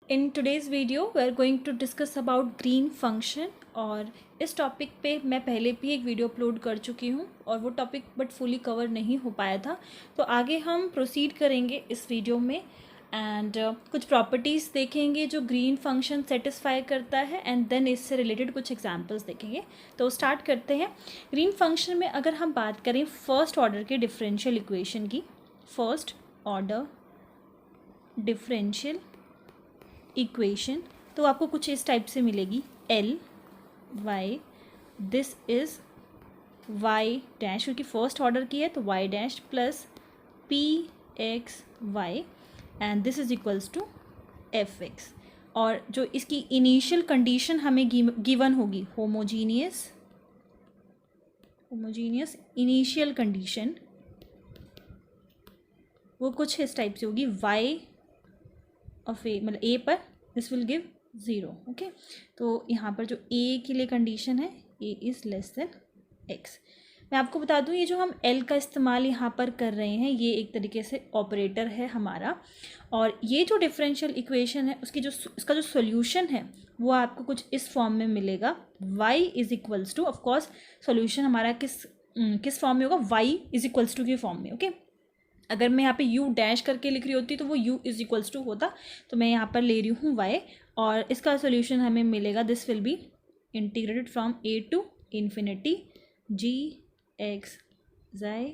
In today's video we are going to discuss about green function. और इस topic पे मैं पहले भी एक वीडियो अपलोड कर चुकी हूँ और वो टॉपिक बट फुली कवर नहीं हो पाया था। तो आगे हम प्रोसीड करेंगे इस वीडियो में एंड कुछ प्रॉपर्टीज़ देखेंगे जो ग्रीन फंक्शन सेटिस्फाई करता है एंड देन इससे रिलेटेड कुछ एग्जांपल्स देखेंगे। तो स्टार्ट करते हैं। ग्रीन फंक्शन में अगर हम बात करें फर्स्ट ऑर्डर के डिफरेंशियल इक्वेशन की, फर्स्ट ऑर्डर डिफरेंशियल इक्वेशन, तो आपको कुछ इस टाइप से मिलेगी L y, this is y dash, क्योंकि फर्स्ट ऑर्डर की है तो y dash plus p x Y and this is equals to F x. और जो इसकी इनिशियल कंडीशन हमें गिवन होगी, होमोजीनियस इनिशियल कंडीशन, वो कुछ इस टाइप से होगी वाई ऑफ ए, मतलब ए पर दिस विल गिव 0। ओके, तो यहाँ पर जो ए के लिए कंडीशन है, A is less than x. मैं आपको बता दूँ, ये जो हम एल का इस्तेमाल यहाँ पर कर रहे हैं, ये एक तरीके से ऑपरेटर है हमारा। और ये जो डिफरेंशियल इक्वेशन है उसकी इसका जो सोल्यूशन है वो आपको कुछ इस फॉर्म में मिलेगा, y is equals to, of course solution हमारा किस फॉर्म में होगा, y इज इक्वल्स टू के फॉर्म में। ओके, अगर मैं यहाँ पे u डैश करके लिख रही होती तो वो u इज इक्वल्स टू होता, तो मैं यहाँ पर ले रही हूँ y और इसका सोल्यूशन हमें मिलेगा, this will be integrated from a to infinity g x xi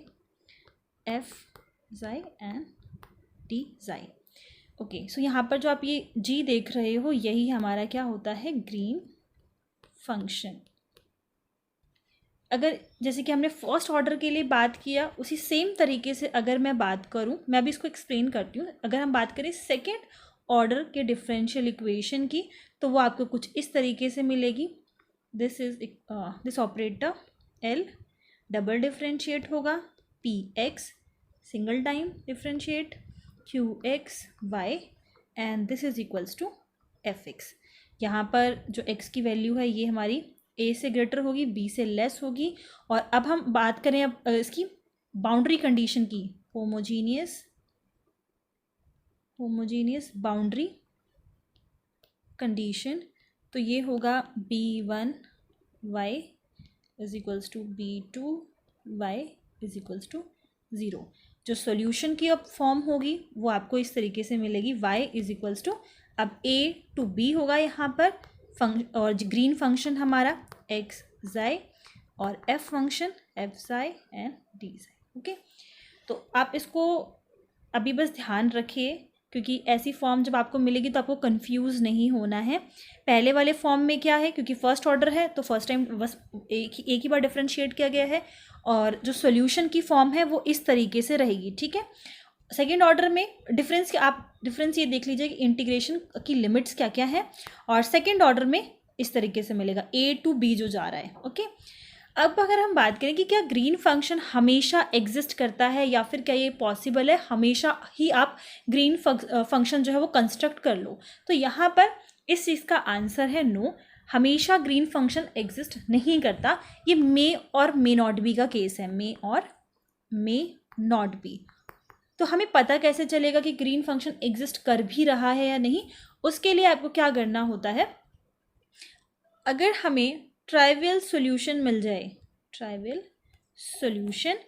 f xi and d xi। Okay, so यहाँ पर जो आप ये g देख रहे हो, यही हमारा क्या होता है, ग्रीन फंक्शन। अगर जैसे कि हमने फर्स्ट ऑर्डर के लिए बात किया, उसी सेम तरीके से अगर मैं बात करूं, मैं अभी इसको एक्सप्लेन करती हूँ। अगर हम बात करें सेकेंड ऑर्डर के डिफरेंशियल इक्वेशन की, तो वो आपको कुछ इस तरीके से मिलेगी, this operator L double differentiate होगा, P X single time differentiate, Q X Y and this is equals to F X. यहाँ पर जो x की वैल्यू है ये हमारी a से ग्रेटर होगी, b से लेस होगी। और अब हम बात करें अब इसकी बाउंड्री कंडीशन की, होमोजीनियस बाउंड्री कंडीशन, तो ये होगा b1 y is equals to b2 y is equals to 0। जो सॉल्यूशन की अब फॉर्म होगी वो आपको इस तरीके से मिलेगी, y इज इक्वल्स टू, अब a टू b होगा यहाँ पर और ग्रीन फंक्शन हमारा x xi और f function f xi and d xi। Okay, तो आप इसको अभी बस ध्यान रखिए, क्योंकि ऐसी फॉर्म जब आपको मिलेगी तो आपको कंफ्यूज नहीं होना है। पहले वाले फॉर्म में क्या है, क्योंकि फर्स्ट ऑर्डर है तो फर्स्ट टाइम बस एक ही बार डिफरेंशिएट किया गया है, और जो सॉल्यूशन की फॉर्म है वो इस तरीके से रहेगी। ठीक है, सेकेंड ऑर्डर में डिफरेंस ये देख लीजिए कि इंटीग्रेशन की लिमिट्स क्या क्या है, और सेकेंड ऑर्डर में इस तरीके से मिलेगा a टू b जो जा रहा है। ओके, अब अगर हम बात करें कि क्या ग्रीन फंक्शन हमेशा एग्जिस्ट करता है या फिर क्या ये पॉसिबल है हमेशा ही आप ग्रीन फंक्शन जो है वो कंस्ट्रक्ट कर लो, तो यहाँ पर इस चीज़ का आंसर है नो, हमेशा ग्रीन फंक्शन एग्जिस्ट नहीं करता। ये मे और मे नॉट बी का केस है, मे और मे नॉट बी। तो हमें पता कैसे चलेगा कि ग्रीन फंक्शन एग्जिस्ट कर भी रहा है या नहीं, उसके लिए आपको क्या करना होता है, अगर हमें ट्राइवियल सॉल्यूशन मिल जाए, ट्राइवियल सॉल्यूशन,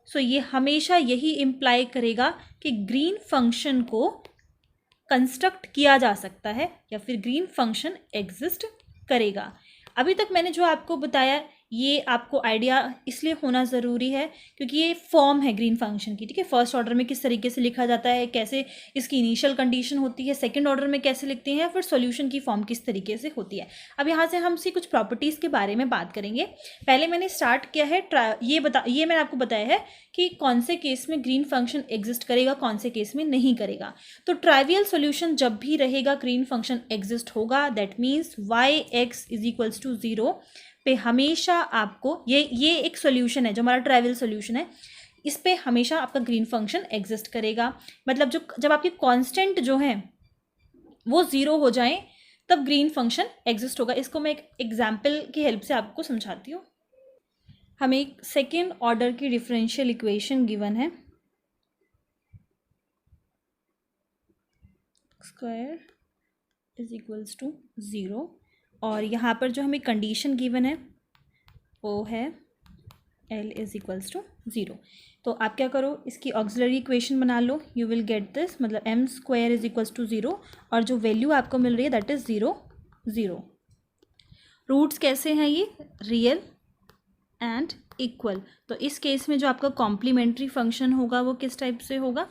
सो ये हमेशा यही इम्प्लाई करेगा कि ग्रीन फंक्शन को कंस्ट्रक्ट किया जा सकता है या फिर ग्रीन फंक्शन एग्जिस्ट करेगा। अभी तक मैंने जो आपको बताया ये आपको आइडिया इसलिए होना ज़रूरी है क्योंकि ये फॉर्म है ग्रीन फंक्शन की। ठीक है, फर्स्ट ऑर्डर में किस तरीके से लिखा जाता है, कैसे इसकी इनिशियल कंडीशन होती है, सेकंड ऑर्डर में कैसे लिखते हैं, फिर सॉल्यूशन की फॉर्म किस तरीके से होती है। अब यहाँ से हम कुछ प्रॉपर्टीज़ के बारे में बात करेंगे। पहले मैंने स्टार्ट किया है ये मैंने आपको बताया है कि कौन से केस में ग्रीन फंक्शन एग्जिस्ट करेगा, कौन से केस में नहीं करेगा। तो ट्राइवियल सॉल्यूशन जब भी रहेगा ग्रीन फंक्शन एग्जिस्ट होगा, that means y x is equals to 0 पे हमेशा आपको ये एक सॉल्यूशन है जो हमारा ट्राइवियल सॉल्यूशन है, इस पे हमेशा आपका ग्रीन फंक्शन एग्जिस्ट करेगा। मतलब जब आपकी कांस्टेंट जो है वो 0 हो जाए तब ग्रीन फंक्शन एग्जिस्ट होगा। इसको मैं एक एग्जाम्पल की हेल्प से आपको समझाती हूँ। हमें एक सेकेंड ऑर्डर की डिफरेंशियल इक्वेशन गिवन है, स्क्वायर इज इक्वल्स टू 0, और यहाँ पर जो हमें कंडीशन गिवन है वो है L इज इक्वल्स टू 0। तो आप क्या करो, इसकी ऑक्सिलरी इक्वेशन बना लो, यू विल गेट दिस, मतलब m square is equals to 0, और जो वैल्यू आपको मिल रही है दैट इज 0 0। रूट्स कैसे हैं ये, रियल एंड इक्वल। तो इस केस में जो आपका कॉम्प्लीमेंट्री फंक्शन होगा वो किस टाइप से होगा,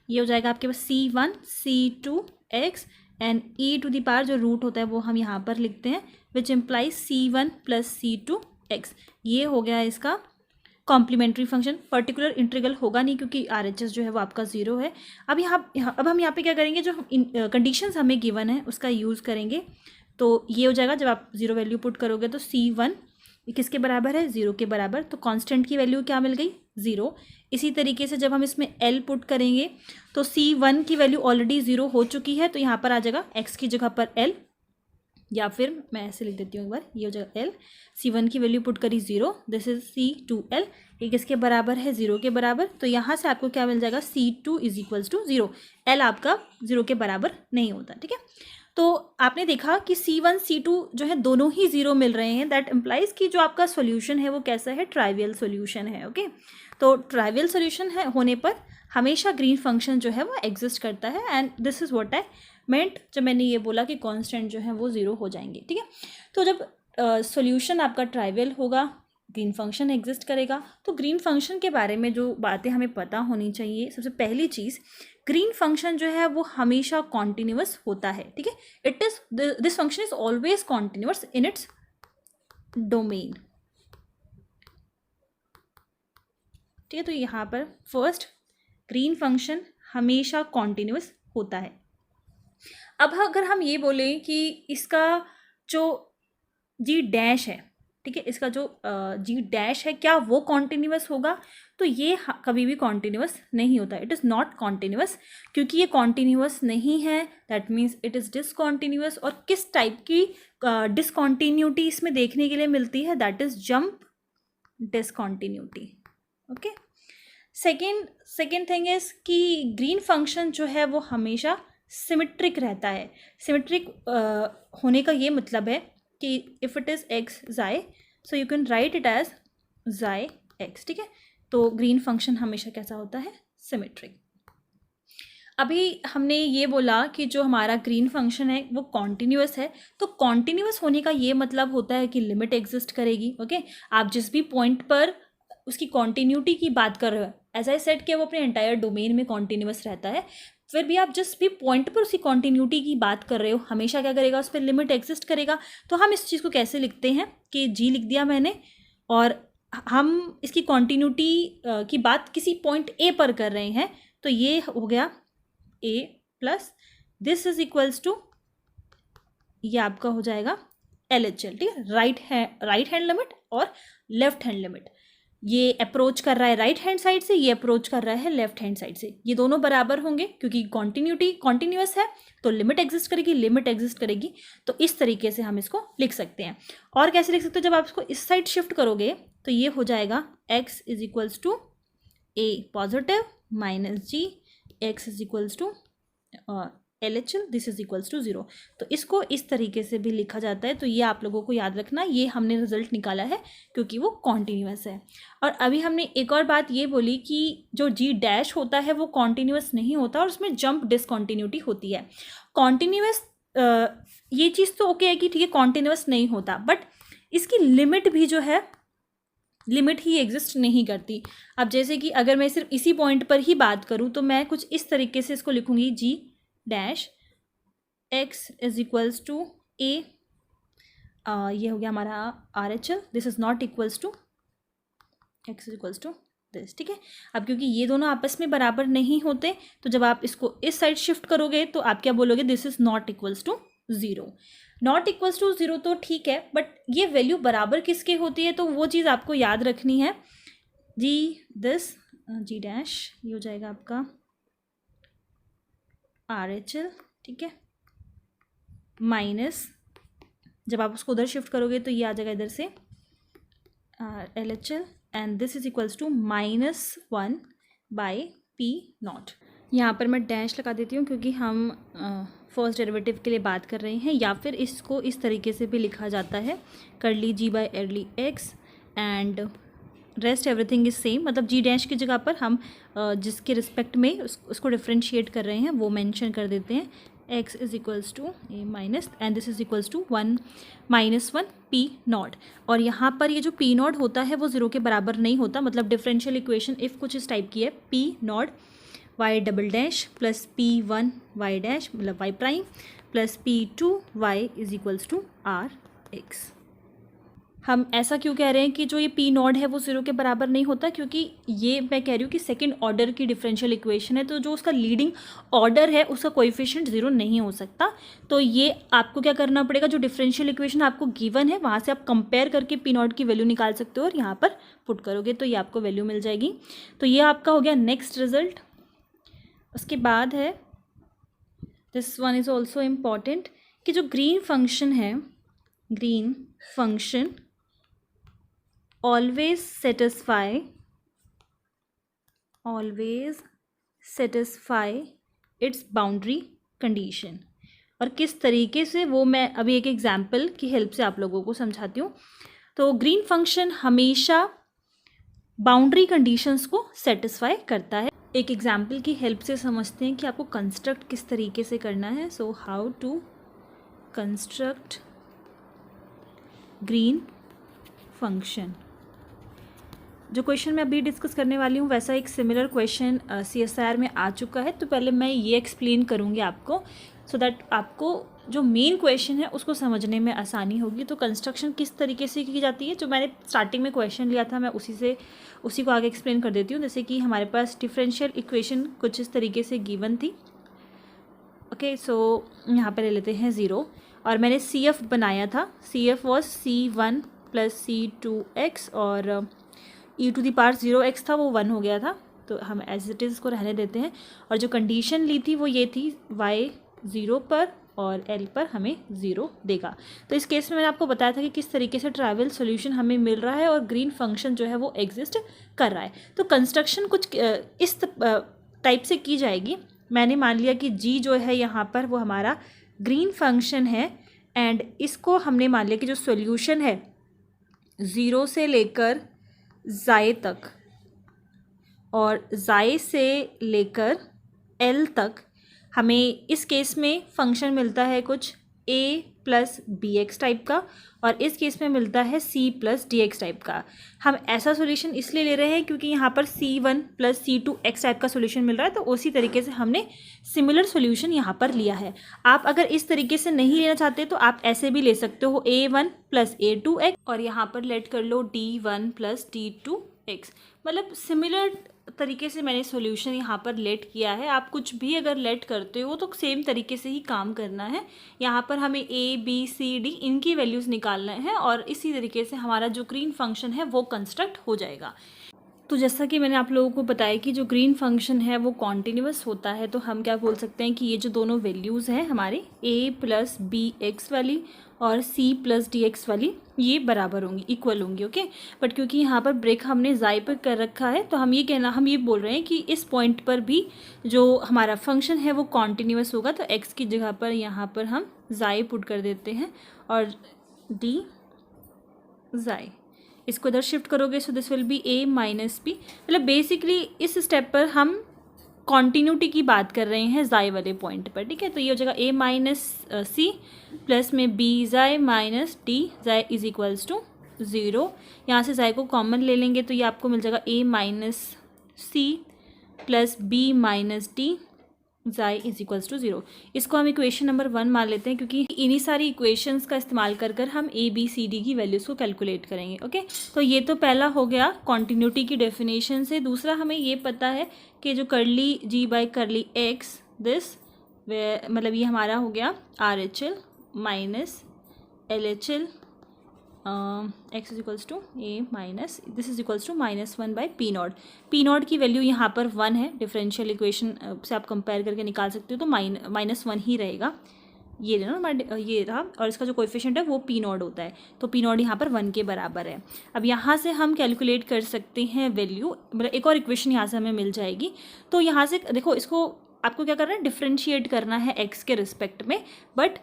ये हो जाएगा आपके पास c1 c2 x and e to the power जो रूट होता है वो हम यहाँ पर लिखते हैं, which implies c1 plus c2 x। ये हो गया इसका कॉम्प्लीमेंट्री फंक्शन। पर्टिकुलर इंटीग्रल होगा नहीं क्योंकि RHS जो है वो आपका 0 है। अब अब हम यहाँ पे क्या करेंगे, जो कंडीशंस हमें गिवन है उसका यूज़ करेंगे। तो ये हो जाएगा, जब आप 0 वैल्यू पुट करोगे तो c1 किसके बराबर है, 0 के बराबर, तो कांस्टेंट की वैल्यू क्या मिल गई, 0। इसी तरीके से जब हम इसमें L पुट करेंगे तो c1 की वैल्यू ऑलरेडी 0 हो चुकी है, तो यहाँ पर आ जाएगा x की जगह पर L, या फिर मैं ऐसे लिख देती हूँ एक बार, ये हो जाएगा L, c1 की वैल्यू पुट करी 0, दिस इज c2L, ये किसके बराबर है, 0 के बराबर। तो यहाँ से आपको क्या मिल जाएगा, c2 is equals to 0। L आपका 0 के बराबर नहीं होता, ठीक है। तो आपने देखा कि c1 c2 जो है दोनों ही 0 मिल रहे हैं, दैट इम्प्लाइज कि जो आपका सॉल्यूशन है वो कैसा है, ट्राइवियल सॉल्यूशन है, ओके। तो ट्राइवियल सॉल्यूशन है होने पर हमेशा ग्रीन फंक्शन जो है वो एग्जिस्ट करता है, and this is what I meant जब मैंने ये बोला कि कांस्टेंट जो है वो 0 हो जाएंगे, ठीक है। तो जब सॉल्यूशन आपका ट्राइवियल होगा, ग्रीन फंक्शन एग्जिस्ट करेगा। तो ग्रीन फंक्शन के बारे में जो बातें हमें पता होनी चाहिए, सबसे पहली चीज़, ग्रीन फंक्शन जो है वो हमेशा कॉन्टिन्यूअस होता है, ठीक है। It is this function is always continuous in its domain, ठीक है। तो यहाँ पर फर्स्ट, ग्रीन फंक्शन हमेशा कॉन्टिन्यूअस होता है। अब अगर हम ये बोलें कि इसका जो जी डैश है, ठीक है, इसका जो जी डैश है क्या वो कॉन्टिन्यूअस होगा, तो ये कभी भी कॉन्टिन्यूअस नहीं होता, इट इज़ नॉट कॉन्टिन्यूअस। क्योंकि ये कॉन्टिन्यूअस नहीं है that means it is discontinuous. और किस टाइप की डिसकॉन्टिन्यूटी इसमें देखने के लिए मिलती है, that is jump discontinuity, okay. Second thing is कि ग्रीन फंक्शन जो है वो हमेशा सिमेट्रिक रहता है। सिमेट्रिक होने का ये मतलब है कि if it is x xi, so you can write it as xi x, ठीक है। तो ग्रीन फंक्शन हमेशा कैसा होता है, सिमेट्रिक। अभी हमने ये बोला कि जो हमारा ग्रीन फंक्शन है वो कॉन्टिन्यूअस है, तो कॉन्टिन्यूअस होने का ये मतलब होता है कि लिमिट एग्जिस्ट करेगी, ओके। आप जिस भी पॉइंट पर उसकी कॉन्टिन्यूटी की बात कर रहे हो, एज आई सेड कि वो अपने एंटायर डोमेन में कॉन्टिन्यूअस रहता है, फिर भी आप जिस भी पॉइंट पर उसकी कॉन्टिन्यूटी की बात कर रहे हो हमेशा क्या करेगा, उस पर लिमिट एग्जिस्ट करेगा। तो हम इस चीज़ को कैसे लिखते हैं कि जी लिख दिया मैंने, और हम इसकी कॉन्टिन्यूटी की बात किसी पॉइंट ए पर कर रहे हैं, तो ये हो गया A plus this is equals to, ये आपका हो जाएगा LHL, ठीक है, राइट हैंड लिमिट और लेफ्ट हैंड लिमिट। ये अप्रोच कर रहा है राइट हैंड साइड से, ये अप्रोच कर रहा है लेफ्ट हैंड साइड से, ये दोनों बराबर होंगे क्योंकि कॉन्टिन्यूअस है तो लिमिट एग्जिस्ट करेगी। तो इस तरीके से हम इसको लिख सकते हैं। और कैसे लिख सकते हो, जब आप इसको इस साइड शिफ्ट करोगे तो ये हो जाएगा x is equals to a positive minus g, x is equals to LHL, this is equals to 0। तो इसको इस तरीके से भी लिखा जाता है। तो ये आप लोगों को याद रखना, ये हमने रिजल्ट निकाला है क्योंकि वो कॉन्टिन्यूअस है। और अभी हमने एक और बात ये बोली कि जो जी डैश होता है वो कॉन्टिन्यूअस नहीं होता और उसमें जंप डिसकॉन्टिन्यूटी होती है। कॉन्टिन्यूअस ये चीज़ तो ओके है कि ठीक है कॉन्टिन्यूअस नहीं होता, बट इसकी लिमिट भी जो है लिमिट ही एग्जिस्ट नहीं करती। अब जैसे कि अगर मैं सिर्फ इसी पॉइंट पर ही बात करूँ तो मैं कुछ इस तरीके से इसको लिखूँगी, G dash X is equals to A, ये हो गया हमारा RHL, this is not equals to X is equals to this, ठीक है। अब क्योंकि ये दोनों आपस में बराबर नहीं होते तो जब आप इसको इस साइड शिफ्ट करोगे तो आप क्या बोलोगे, this is not equals to 0। Not equals to 0 तो ठीक है, बट ये वैल्यू बराबर किसके होती है, तो वो चीज़ आपको याद रखनी है। जी दिस जी डैश, ये हो जाएगा आपका RHL, ठीक है, माइनस जब आप उसको उधर शिफ्ट करोगे तो ये आ जाएगा इधर से LHL, and this is equals to -1 by P naught. यहाँ पर मैं डैश लगा देती हूँ क्योंकि हम फर्स्ट डेरिवेटिव के लिए बात कर रहे हैं, या फिर इसको इस तरीके से भी लिखा जाता है curly g by curly x and rest everything is same, मतलब जी डैश की जगह पर हम जिसके रिस्पेक्ट में उसको डिफ्रेंशिएट कर रहे हैं वो मेंशन कर देते हैं x is equals to a minus and this is equals to 1 minus 1 p naught. और यहाँ पर ये जो पी नॉट होता है वो ज़ीरो के बराबर नहीं होता, मतलब डिफरेंशियल इक्वेशन इफ़ कुछ इस टाइप की है, P nought Y double dash plus P one Y dash मतलब Y prime plus P two Y is equals to R X. हम ऐसा क्यों कह रहे हैं कि जो ये पी नॉट है वो ज़ीरो के बराबर नहीं होता, क्योंकि ये मैं कह रही हूँ कि सेकंड ऑर्डर की डिफरेंशियल इक्वेशन है, तो जो उसका लीडिंग ऑर्डर है उसका कोएफिशिएंट ज़ीरो नहीं हो सकता। तो ये आपको क्या करना पड़ेगा, जो डिफरेंशियल इक्वेशन आपको गिवन है वहाँ से आप कंपेयर करके पी नॉट की वैल्यू निकाल सकते हो और यहाँ पर पुट करोगे तो ये आपको वैल्यू मिल जाएगी। तो ये आपका हो गया नेक्स्ट रिजल्ट। उसके बाद है this one is also important कि जो ग्रीन फंक्शन है, green function always satisfy its boundary condition। और किस तरीके से वो मैं अभी एक एग्जाम्पल की हेल्प से आप लोगों को समझाती हूँ। तो ग्रीन फंक्शन हमेशा बाउंड्री कंडीशंस को सेटिस्फाई करता है। एक एग्जाम्पल की हेल्प से समझते हैं कि आपको कंस्ट्रक्ट किस तरीके से करना है। So how to construct green function. जो क्वेश्चन मैं अभी डिस्कस करने वाली हूँ वैसा एक सिमिलर क्वेश्चन CSIR में आ चुका है, तो पहले मैं ये एक्सप्लेन करूँगी आपको सो दैट आपको जो मेन क्वेश्चन है उसको समझने में आसानी होगी। तो कंस्ट्रक्शन किस तरीके से की जाती है, जो मैंने स्टार्टिंग में क्वेश्चन लिया था मैं उसी को आगे एक्सप्लेन कर देती हूँ। जैसे कि हमारे पास डिफरेंशियल इक्वेशन कुछ इस तरीके से गिवन थी। ओके, सो यहाँ पर ले लेते हैं 0 और मैंने CF बनाया था। CF was C1 plus C2x और e to the power 0x था, वो 1 हो गया था, तो हम एज इट इज़ को रहने देते हैं। और जो कंडीशन ली थी वो ये थी y 0 पर और l पर हमें 0 देगा। तो इस केस में मैंने आपको बताया था कि किस तरीके से ट्राइवल सॉल्यूशन हमें मिल रहा है और ग्रीन फंक्शन जो है वो एग्जिस्ट कर रहा है। तो कंस्ट्रक्शन कुछ इस टाइप से की जाएगी। मैंने मान लिया कि g जो है यहाँ पर वो हमारा ग्रीन फंक्शन है एंड इसको हमने मान लिया कि जो सॉल्यूशन है 0 से लेकर ज़ाय तक और ज़ाय से लेकर एल तक हमें इस केस में फंक्शन मिलता है कुछ a plus b x type का और इस केस में मिलता है c plus d x type का। हम ऐसा सॉल्यूशन इसलिए ले रहे हैं क्योंकि यहाँ पर c1 प्लस c2x टाइप का सॉल्यूशन मिल रहा है, तो उसी तरीके से हमने सिमिलर सॉल्यूशन यहाँ पर लिया है। आप अगर इस तरीके से नहीं लेना चाहते तो आप ऐसे भी ले सकते हो a1 प्लस a2x और यहाँ पर लेट कर लो d1 प्लस d2x, मतलब सिमिलर तरीके से मैंने सॉल्यूशन यहाँ पर लेट किया है। आप कुछ भी अगर लेट करते हो तो सेम तरीके से ही काम करना है। यहाँ पर हमें a b c d इनकी वैल्यूज़ निकालना है और इसी तरीके से हमारा जो ग्रीन फंक्शन है वो कंस्ट्रक्ट हो जाएगा। तो जैसा कि मैंने आप लोगों को बताया कि जो ग्रीन फंक्शन है वो कॉन्टिन्यूअस होता है, तो हम क्या बोल सकते हैं कि ये जो दोनों वैल्यूज़ हैं हमारे a प्लस बी एक्स वाली और c प्लस डी एक्स वाली ये बराबर होंगी, इक्वल होंगी। ओके, बट क्योंकि यहाँ पर ब्रेक हमने ज़ाय पर कर रखा है तो हम ये बोल रहे हैं कि इस पॉइंट पर भी जो हमारा फंक्शन है वो कॉन्टिन्यूअस होगा। तो x की जगह पर यहाँ पर हम ज़ाय पुट कर देते हैं और डी ज़ाय इसको इधर शिफ्ट करोगे so this will be a minus b. मतलब बेसिकली इस स्टेप पर हम कॉन्टीन्यूटी की बात कर रहे हैं ज़ाय वाले पॉइंट पर, ठीक है। तो ये हो जाएगा a माइनस सी प्लस में b xi minus D xi is equals to 0। यहाँ से ज़ाय को कॉमन ले लेंगे तो ये आपको मिल जाएगा a minus C plus b minus D xi is equals to 0। इसको हम इक्वेशन नंबर 1 मान लेते हैं क्योंकि इन्हीं सारी इक्वेशंस का इस्तेमाल कर कर हम a b c d की वैल्यूज़ को कैलकुलेट करेंगे। ओके, तो ये तो पहला हो गया कॉन्टिन्यूटी की डेफिनेशन से। दूसरा हमें ये पता है कि जो curly g by curly x this मतलब ये हमारा हो गया RHL minus LHL x is equals to a minus this is equals to -1 by p naught. P naught की वैल्यू यहाँ पर 1 है, डिफरेंशियल इक्वेशन से आप कंपेयर करके निकाल सकते हो तो -1 ही रहेगा। ये ना हमारे ये रहा, और इसका जो कोएफिशिएंट है वो पी नॉट होता है, तो पी नॉट यहाँ पर 1 के बराबर है। अब यहाँ से हम कैलकुलेट कर सकते हैं वैल्यू, मतलब एक और इक्वेशन यहाँ से हमें मिल जाएगी। तो यहाँ से देखो, इसको आपको क्या करना है, डिफ्रेंशिएट करना है एक्स के रिस्पेक्ट में। बट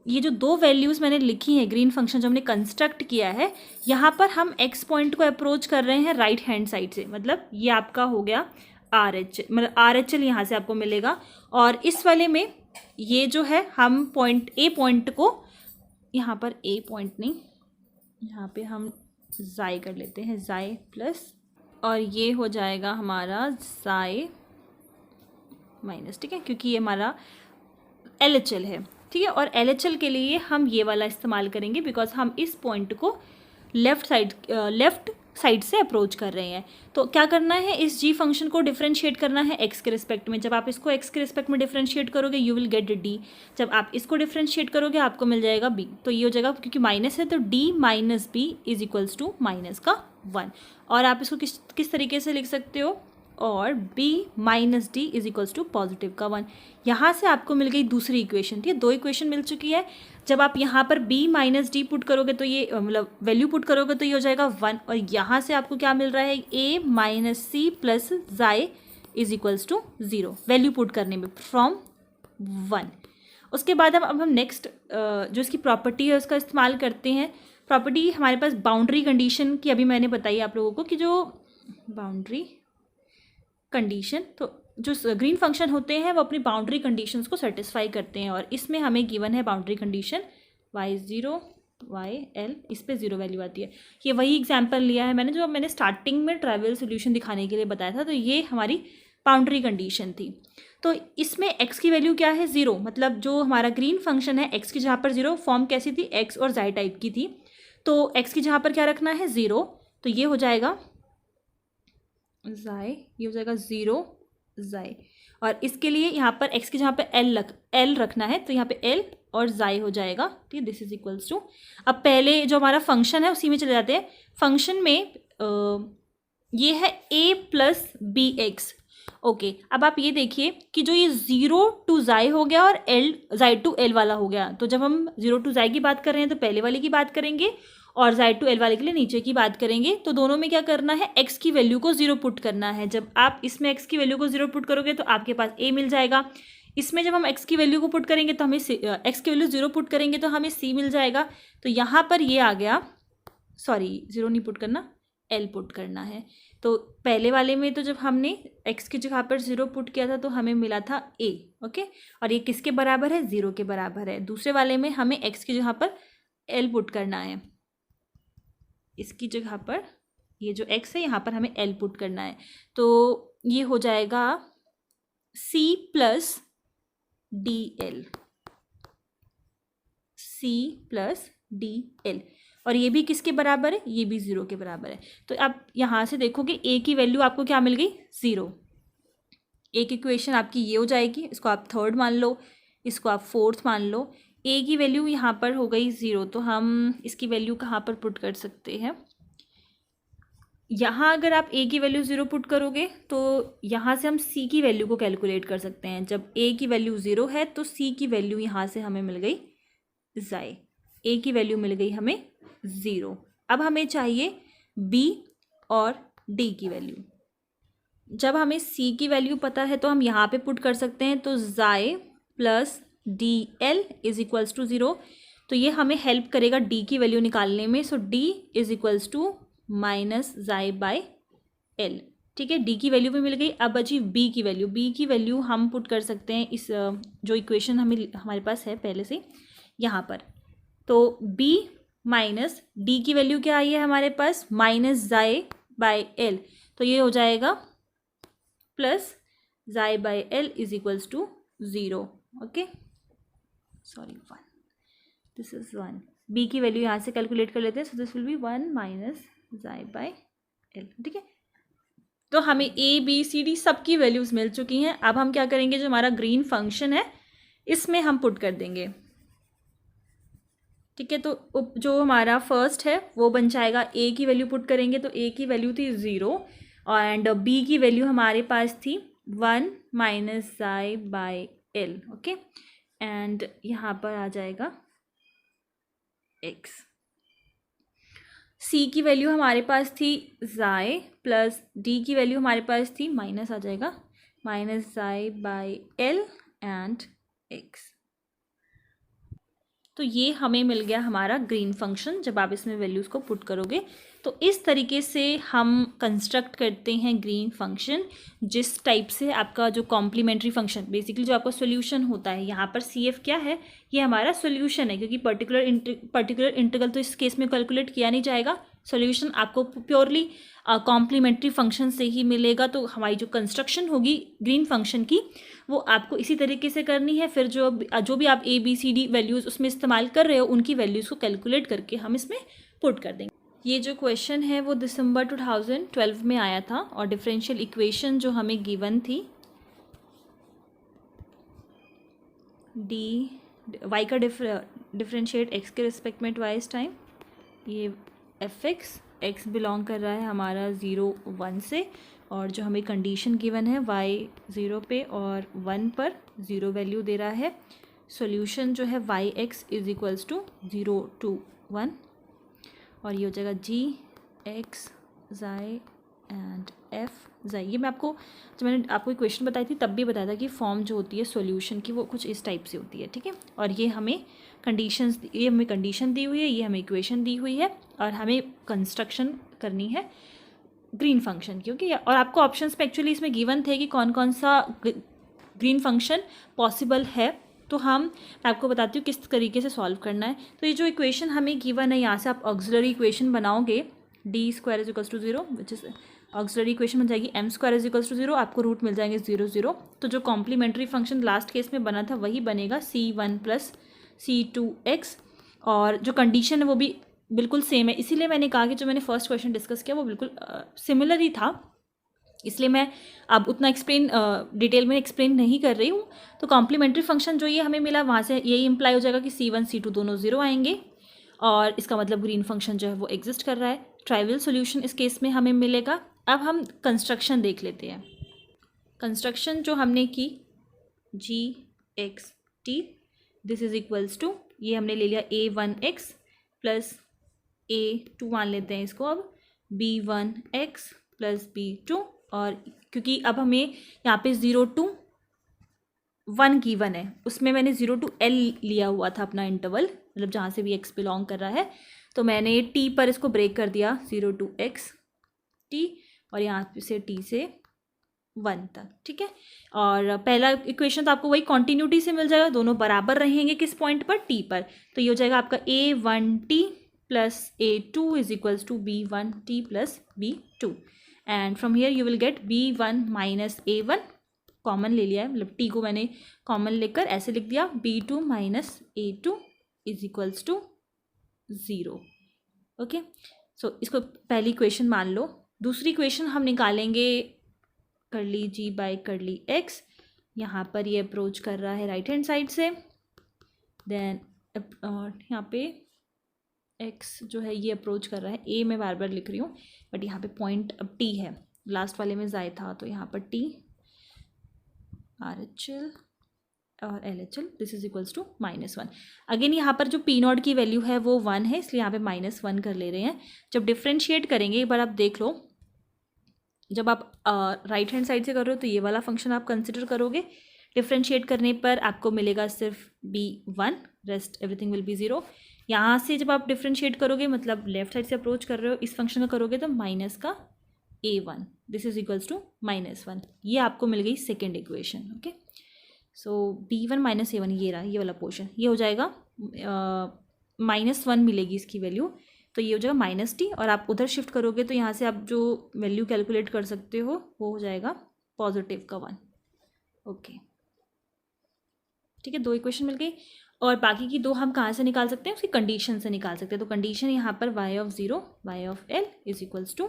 ये जो दो वैल्यूज़ मैंने लिखी हैं, ग्रीन फंक्शन जो हमने कंस्ट्रक्ट किया है, यहाँ पर हम एक्स पॉइंट को अप्रोच कर रहे हैं राइट हैंड साइड से, मतलब ये आपका हो गया आर एच, मतलब आर एच एल यहाँ से आपको मिलेगा। और इस वाले में ये जो है हम पॉइंट ए पॉइंट को, यहाँ पर ए पॉइंट नहीं, यहाँ पे हम जाई कर लेते हैं, जाई प्लस, और ये हो जाएगा हमारा जाई माइनस, ठीक है, क्योंकि ये हमारा एल एच एल है, ठीक है। और एल एच एल के लिए हम ये वाला इस्तेमाल करेंगे, बिकॉज हम इस पॉइंट को लेफ़्ट साइड से अप्रोच कर रहे हैं। तो क्या करना है, इस जी फंक्शन को डिफरेंशिएट करना है एक्स के रिस्पेक्ट में। जब आप इसको एक्स के रिस्पेक्ट में डिफरेंशिएट करोगे यू विल गेट डी, जब आप इसको डिफरेंशिएट करोगे आपको मिल जाएगा बी। तो ये हो जाएगा, क्योंकि माइनस है तो d minus b is equals to minus का 1। और आप इसको किस तरीके से लिख सकते हो, और b minus d is equals to positive का 1। यहाँ से आपको मिल गई दूसरी इक्वेशन, ठीक है, दो इक्वेशन मिल चुकी है। जब आप यहाँ पर b माइनस डी पुट करोगे तो ये मतलब वैल्यू पुट करोगे तो ये हो जाएगा 1, और यहाँ से आपको क्या मिल रहा है, a minus C plus xi is equals to 0, value put करने में फ्रॉम 1। उसके बाद अब हम नेक्स्ट जो इसकी प्रॉपर्टी है उसका इस्तेमाल करते हैं। प्रॉपर्टी हमारे पास बाउंड्री कंडीशन की अभी मैंने बताई आप लोगों को, कि जो बाउंड्री कंडीशन, तो जो ग्रीन फंक्शन होते हैं वो अपनी बाउंड्री कंडीशंस को सेटिस्फाई करते हैं, और इसमें हमें गिवन है बाउंड्री कंडीशन y0 yl, इस पे 0 वैल्यू आती है। ये वही एग्जांपल लिया है मैंने जो मैंने स्टार्टिंग में ट्राइवियल सोल्यूशन दिखाने के लिए बताया था, तो ये हमारी बाउंड्री कंडीशन थी। तो इसमें x की वैल्यू क्या है, 0, मतलब जो हमारा ग्रीन फंक्शन है x की जहाँ पर 0, फॉर्म कैसी थी, x और जाई टाइप की थी, तो x की जहाँ पर क्या रखना है, 0, तो ये हो जाएगा जाई, ये हो जाएगा 0 जाई। और इसके लिए यहाँ पर x की जहाँ पे l रखना है, तो यहाँ पे l और जाई हो जाएगा, ठीक है, दिस इज इक्वल्स टू। अब पहले जो हमारा फंक्शन है उसी में चले जाते हैं। फंक्शन में ये है a plus b x, okay. अब आप ये देखिए कि जो ये 0 टू जाई हो गया और l जाई टू l वाला हो गया, तो जब हम 0 टू जाई की बात कर रहे हैं तो पहले वाले की बात करेंगे, और जाई टू एल वाले के लिए नीचे की बात करेंगे। तो दोनों में क्या करना है, x की वैल्यू को 0 पुट करना है। जब आप इसमें x की वैल्यू को 0 पुट करोगे तो आपके पास a मिल जाएगा। इसमें जब हम x की वैल्यू को पुट करेंगे तो हमें x की वैल्यू 0 पुट करेंगे तो हमें c मिल जाएगा। तो यहाँ पर ये आ गया, सॉरी 0 नहीं पुट करना, l पुट करना है। तो पहले वाले में तो जब हमने x की जगह पर 0 पुट किया था तो हमें मिला था a, ओके, और ये किसके बराबर है, 0 के बराबर है। दूसरे वाले में हमें x की जगह पर l पुट करना है, इसकी जगह पर ये जो x है यहाँ पर हमें l पुट करना है, तो ये हो जाएगा c plus d L, c plus d L, और ये भी किसके बराबर है, ये भी 0 के बराबर है। तो आप यहाँ से देखोगे a की वैल्यू आपको क्या मिल गई, 0। एक इक्वेशन आपकी ये हो जाएगी, इसको आप थर्ड मान लो, इसको आप फोर्थ मान लो। a की वैल्यू यहाँ पर हो गई 0, तो हम इसकी वैल्यू कहाँ पर पुट कर सकते हैं, यहाँ अगर आप a की वैल्यू 0 पुट करोगे तो यहाँ से हम c की वैल्यू को कैलकुलेट कर सकते हैं। जब a की वैल्यू 0 है तो c की वैल्यू यहाँ से हमें मिल गई जाई, a की वैल्यू मिल गई हमें 0। अब हमें चाहिए b और d की वैल्यू। जब हमें c की वैल्यू पता है तो हम यहाँ पे पुट कर सकते हैं, तो xi plus d l is equals to 0, तो ये हमें हेल्प करेगा d की वैल्यू निकालने में। So d is equals to minus xi by l, ठीक है, d की वैल्यू भी मिल गई। अब बची b की वैल्यू हम पुट कर सकते हैं इस जो इक्वेशन हमारे पास है पहले से यहाँ पर। तो b माइनस d की वैल्यू क्या आई है हमारे पास, माइनस जाई बाय एल, तो ये हो जाएगा plus xi by l is equals to 0, okay, sorry 1, this is 1। b की वैल्यू यहाँ से कैलकुलेट कर लेते हैं, so this will be 1 minus xi by l, ठीक है। तो हमें a b c d सबकी वैल्यूज़ मिल चुकी हैं। अब हम क्या करेंगे, जो हमारा ग्रीन फंक्शन है इसमें हम पुट कर देंगे, ठीक है। तो जो हमारा फर्स्ट है वो बन जाएगा, a की वैल्यू पुट करेंगे तो a की वैल्यू थी 0 एंड b की वैल्यू हमारे पास थी 1 minus xi by L, okay. And यहाँ पर आ जाएगा x। c की वैल्यू हमारे पास थी ज़ाई प्लस d की वैल्यू हमारे पास थी माइनस आ जाएगा minus xi by l and x। तो ये हमें मिल गया हमारा ग्रीन फंक्शन जब आप इसमें वैल्यूज़ को पुट करोगे। तो इस तरीके से हम कंस्ट्रक्ट करते हैं ग्रीन फंक्शन, जिस टाइप से आपका जो कॉम्प्लीमेंट्री फंक्शन बेसिकली जो आपका सॉल्यूशन होता है, यहाँ पर सी एफ क्या है, ये हमारा सॉल्यूशन है, क्योंकि पर्टिकुलर इंटीग्रल तो इस केस में कैलकुलेट किया नहीं जाएगा। सॉल्यूशन आपको प्योरली कॉम्प्लीमेंट्री फंक्शन से ही मिलेगा। तो हमारी जो कंस्ट्रक्शन होगी ग्रीन फंक्शन की वो आपको इसी तरीके से करनी है। फिर जो भी आप a b c d values उसमें इस्तेमाल कर रहे हो उनकी वैल्यूज़ को कैलकुलेट करके हम इसमें पुट कर देंगे। ये जो क्वेश्चन है वो दिसंबर 2012 में आया था और डिफरेंशियल इक्वेशन जो हमें गिवन थी डी वाई का डिफरेंशिएट एक्स के रिस्पेक्ट में ट्वाइस टाइम, ये एफ एक्स बिलोंग कर रहा है हमारा 0 1 से, और जो हमें कंडीशन गिवन है y 0 पे और 1 पर 0 वैल्यू दे रहा है। सॉल्यूशन जो है y x is equals to 0 to 1, और ये हो जाएगा g x xi and f xi. ये मैं आपको जब मैंने आपको इक्वेशन बताई थी तब भी बताया था कि फॉर्म जो होती है सॉल्यूशन की वो कुछ इस टाइप से होती है, ठीक है। और ये हमें कंडीशंस, ये हमें कंडीशन दी हुई है, ये हमें इक्वेशन दी हुई है, और हमें कंस्ट्रक्शन करनी है ग्रीन फंक्शन की, ओके। और आपको ऑप्शंस में एक्चुअली इसमें गिवन थे कि कौन कौन सा ग्रीन फंक्शन पॉसिबल है। तो मैं आपको बताती हूँ किस तरीके से सॉल्व करना है। तो ये जो इक्वेशन हमें गिवन है, यहाँ से आप ऑक्सिलरी इक्वेशन बनाओगे, d square is equals to 0, which is auxiliary equation बन जाएगी m square is equals to 0, आपको रूट मिल जाएंगे 0 0। तो जो कॉम्प्लीमेंट्री फंक्शन लास्ट केस में बना था वही बनेगा c1 प्लस c2x, और जो कंडीशन है वो भी बिल्कुल सेम है। इसीलिए मैंने कहा कि जो मैंने फर्स्ट क्वेश्चन डिस्कस किया वो बिल्कुल सिमिलर ही था, इसलिए मैं अब उतना डिटेल में एक्सप्लेन नहीं कर रही हूँ। तो कॉम्प्लीमेंट्री फंक्शन जो ये हमें मिला वहाँ से यही इम्प्लाई हो जाएगा कि c1 c2 दोनों 0 आएंगे, और इसका मतलब ग्रीन फंक्शन जो है वो एग्जिस्ट कर रहा है। ट्राइवियल सोल्यूशन इस केस में हमें मिलेगा। अब हम कंस्ट्रक्शन देख लेते हैं। कंस्ट्रक्शन जो हमने की G X T this is equals to, ये हमने ले लिया a1x प्लस a2 मान लेते हैं इसको, अब b1x प्लस b2, और क्योंकि अब हमें यहाँ पे 0 to 1 गिवन है, उसमें मैंने 0 to l लिया हुआ था अपना इंटरवल, मतलब जहाँ से भी x बिलोंग कर रहा है, तो मैंने t पर इसको ब्रेक कर दिया 0 to x t, और यहाँ से t से 1 तक, ठीक है। और पहला इक्वेशन तो आपको वही कॉन्टिन्यूटी से मिल जाएगा, दोनों बराबर रहेंगे किस पॉइंट पर, t पर। तो ये हो जाएगा आपका a1t plus a2 is equals to b1t plus b2, and from here you will get b1 minus a1, common ले लिया है, मतलब t को मैंने कॉमन लेकर ऐसे लिख दिया, b2 minus a2 is equals to 0, okay. So इसको पहली इक्वेशन मान लो। दूसरी इक्वेशन हम निकालेंगे करली जी बाई करली एक्स, यहाँ पर ये अप्रोच कर रहा है राइट हैंड साइड से, देन यहाँ पे एक्स जो है ये अप्रोच कर रहा है, ए मैं बार बार लिख रही हूँ बट यहाँ पे पॉइंट अब टी है, लास्ट वाले में ज़ाय था, तो यहाँ पर टी RHL और LHL this is equals to -1। Again यहाँ पर जो पी नॉट की वैल्यू है वो 1 है, इसलिए यहाँ पे -1 कर ले रहे हैं। जब डिफ्रेंशिएट करेंगे एक बार आप देख लो, जब आप राइट हैंड साइड से कर रहे हो तो ये वाला फंक्शन आप कंसिडर करोगे, डिफ्रेंशिएट करने पर आपको मिलेगा सिर्फ b1, rest everything will be 0। यहाँ से जब आप डिफ्रेंशिएट करोगे, मतलब लेफ्ट साइड से अप्रोच कर रहे हो, इस फंक्शन का करोगे तो माइनस का a1 this is equals to -1, ये आपको मिल गई सेकेंड इक्वेशन, ओके। सो b1 माइनस a1 ये रहा, ये वाला पोर्शन, ये हो जाएगा -1 मिलेगी इसकी वैल्यू, तो ये हो जाएगा -t, और आप उधर शिफ्ट करोगे तो यहाँ से आप जो वैल्यू कैलकुलेट कर सकते हो वो हो जाएगा पॉजिटिव का 1, ओके, ठीक है। 2 इक्वेशन मिल गई, और बाकी की 2 हम कहाँ से निकाल सकते हैं, उसकी कंडीशन से निकाल सकते हैं। तो कंडीशन यहाँ पर y of 0 y of l is equals to,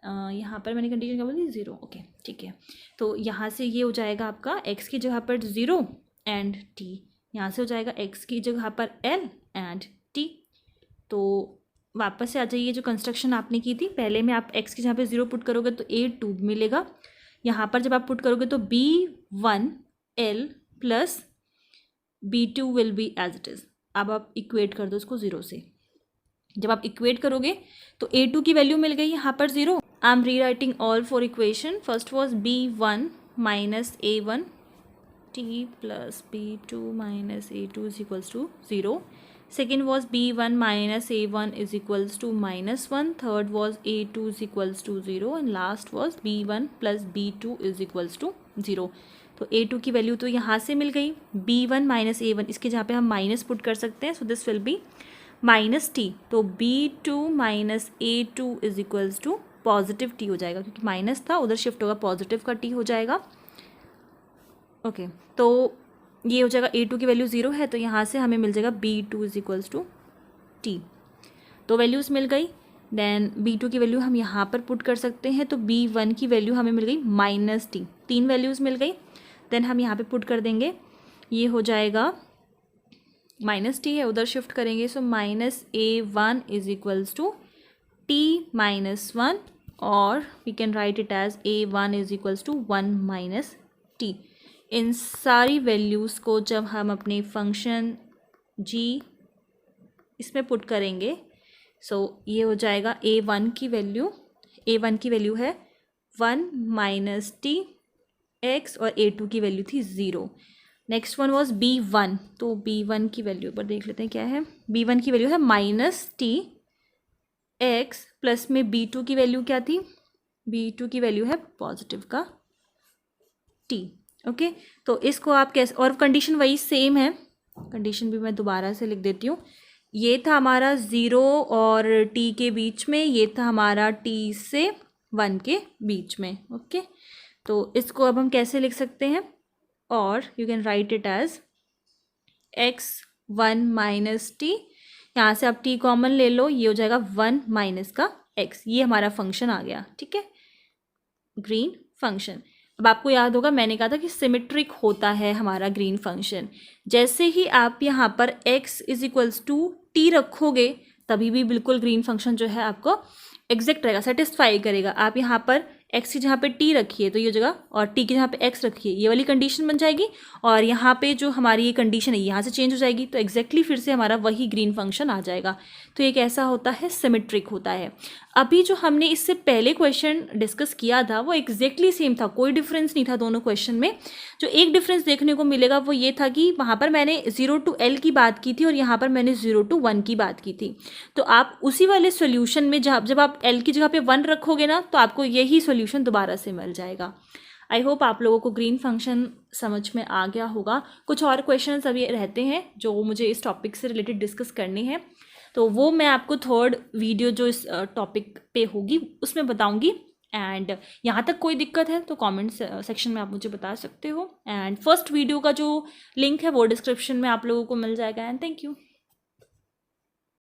यहाँ पर मैंने कंडीशन क्या बोली 0, ओके, ठीक है। तो यहाँ से ये हो जाएगा आपका x की जगह पर 0 एंड t, यहाँ से हो जाएगा x की जगह पर l एंड t। तो वापस से आ जाइए, जो कंस्ट्रक्शन आपने की थी पहले में, आप x की जगह पर 0 पुट करोगे तो a2 मिलेगा, यहाँ पर जब आप पुट करोगे तो b1 l plus B2 will be as it is. अब आप इक्वेट कर दो उसको 0 से। जब आप इक्वेट करोगे तो A2 की वैल्यू मिल गई यहाँ पर 0। I am rewriting all four equation. First was B1 minus A1 t plus B2 minus A2 is equals to 0। Second was B1 minus A1 is equals to -1. Third was A2 is equals to 0. And last was B1 plus B2 is equals to 0. तो A2 की value तो यहाँ से मिल गई। B1 minus A1 इसके जहाँ पे हम माइनस पुट कर सकते हैं, so this will be minus t. तो B2 minus A2 is equals to positive t हो जाएगा, क्योंकि माइनस था उधर शिफ्ट होगा, पॉजिटिव का टी हो जाएगा। ओके तो ये हो जाएगा A2 की वैल्यू 0 है, तो यहाँ से हमें मिल जाएगा B2 is equals to t. तो वैल्यूज़ मिल गई। देन B2 की वैल्यू हम यहाँ पर पुट कर सकते हैं, तो B1 की वैल्यू हमें मिल गई माइनस टी। 3 वैल्यूज़ मिल गई। देन हम यहाँ पे पुट कर देंगे, ये हो जाएगा माइनस टी है उधर शिफ्ट करेंगे, so minus A1 is equals to T minus 1, और we can write it as A1 is equals to 1 minus T. इन सारी वैल्यूज़ को जब हम अपने फंक्शन g इसमें पुट करेंगे, सो ये हो जाएगा A1 की वैल्यू है 1 माइनस टी एक्स, और A2 की वैल्यू थी 0। नेक्स्ट वन वॉज B1, तो B1 की वैल्यू पर देख लेते हैं क्या है। B1 की वैल्यू है माइनस टी एक्स, प्लस में B2 की वैल्यू क्या थी, B2 की वैल्यू है पॉजिटिव का t। ओके तो इसको आप कैसे, और कंडीशन वही सेम है, कंडीशन भी मैं दोबारा से लिख देती हूँ। ये था हमारा 0 और t के बीच में, ये था हमारा t से 1 के बीच में। ओके तो इसको अब हम कैसे लिख सकते हैं, और you can write it as x1 minus t. यहाँ से आप t कॉमन ले लो, ये हो जाएगा 1 माइनस का x। ये हमारा फंक्शन आ गया, ठीक है, ग्रीन फंक्शन। अब आपको याद होगा मैंने कहा था कि सिमेट्रिक होता है हमारा ग्रीन फंक्शन। जैसे ही आप यहाँ पर x is equals to t रखोगे, तभी भी बिल्कुल ग्रीन फंक्शन जो है आपको एग्जैक्ट रहेगा, सेटिस्फाई करेगा। आप यहाँ पर x की जहाँ पे t रखिए तो ये हो जाएगा, और t की जहाँ पे x रखिए ये वाली कंडीशन बन जाएगी, और यहाँ पे जो हमारी ये कंडीशन है यहाँ से चेंज हो जाएगी, तो एग्जैक्टली फिर से हमारा वही ग्रीन फंक्शन आ जाएगा। तो ये कैसा होता है, सिमेट्रिक होता है। अभी जो हमने इससे पहले क्वेश्चन डिस्कस किया था वो एग्जैक्टली सेम था, कोई डिफरेंस नहीं था दोनों क्वेश्चन में। जो एक डिफरेंस देखने को मिलेगा वो ये था कि वहाँ पर मैंने 0 to L की बात की थी और यहाँ पर मैंने 0 to 1 की बात की थी। तो आप उसी वाले सोल्यूशन में जब आप L की जगह पे 1 रखोगे ना, तो आपको यही सोल्यूशन दोबारा से मिल जाएगा। आई होप आप लोगों को ग्रीन फंक्शन समझ में आ गया होगा। कुछ और क्वेश्चंस अभी रहते हैं जो मुझे इस टॉपिक से रिलेटेड डिस्कस करने हैं, तो वो मैं आपको थर्ड वीडियो जो इस टॉपिक पे होगी उसमें बताऊंगी। एंड यहाँ तक कोई दिक्कत है तो कमेंट सेक्शन में आप मुझे बता सकते हो। एंड फर्स्ट वीडियो का जो लिंक है वो डिस्क्रिप्शन में आप लोगों को मिल जाएगा। And thank you.